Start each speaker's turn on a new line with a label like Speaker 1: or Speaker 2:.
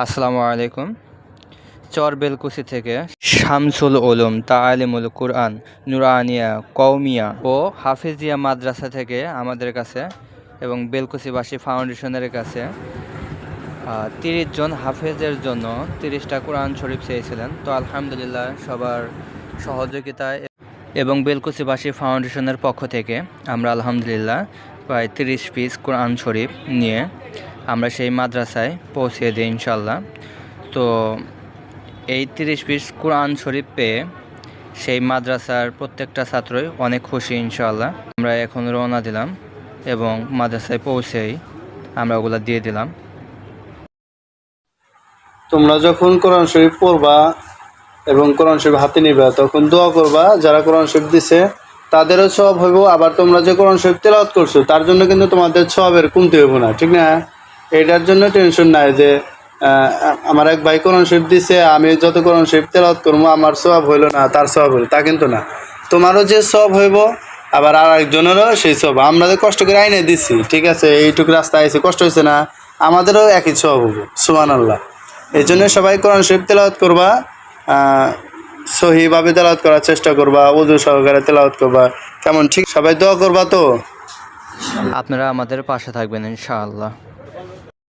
Speaker 1: আসসালামু আলাইকুম। চর বেলকুচি থেকে শামসুল উলুম তালিমুল কুরআন নুরানিয়া কওমিয়া ও হাফিজিয়া মাদ্রাসা থেকে আমাদের কাছে এবং বেলকুচিবাসী ফাউন্ডেশনের কাছে 30 জন হাফেজের জন্য 30টা কোরআন শরীফ চেয়েছিলেন। তো আলহামদুলিল্লাহ সবার সহযোগিতায় এবং বেলকুচিবাসী ফাউন্ডেশনের পক্ষ থেকে আমরা আলহামদুলিল্লাহ প্রায় 30 পিস কোরআন শরীফ নিয়ে আমরা সেই মাদ্রাসায় পৌঁছে দিই ইনশাল্লাহ। তো এই 30 পিস কোরআন শরীফ পেয়ে সেই মাদ্রাসার প্রত্যেকটা ছাত্রই অনেক খুশি ইনশাল্লাহ। আমরা এখন রওনা দিলাম এবং মাদ্রাসায় পৌঁছেই আমরা ওগুলো দিয়ে দিলাম।
Speaker 2: তোমরা যখন কোরআন শরীফ পড়বা এবং কোরআন শরীফ হাতে নিবা তখন দোয়া করবা, যারা কোরআন শরীফ দিছে তাদেরও সওয়াব হইব, আবার তোমরা যে কোরআন শরীফ তেলাওয়াত করছো তার জন্য কিন্তু তোমাদের সওয়াবের কমতি হইব না, ঠিক না? এটার জন্য টেনশন নাই যে আমার এক ভাই কোরআন শরীফ দিছে, আমি যত কোরআন শরীফ তেলাওয়াত করবো আমার সওয়াব হইলো না, তার সওয়াব হইলো, তা কিন্তু না। তোমারও যে সওয়াব হইব আবার আর একজনেরও সেই সওয়াব। আমরা যে কষ্ট করে আইনে দিছি, ঠিক আছে, এইটুকু রাস্তা আইছি, কষ্ট হয়েছে না, আমাদেরও একই সওয়াব হইব। সুবহানাল্লাহ। এই জন্য সবাই কোরআন শরীফ তেলাওয়াত করবা, সহিভাবে তেলাওয়াত করার চেষ্টা করবা, ওযু সহকারে তেলাওয়াত করবা, কেমন? ঠিক, সবাই দোয়া করবা তো।
Speaker 1: আপনারা আমাদের পাশে থাকবেন ইনশাআল্লাহ।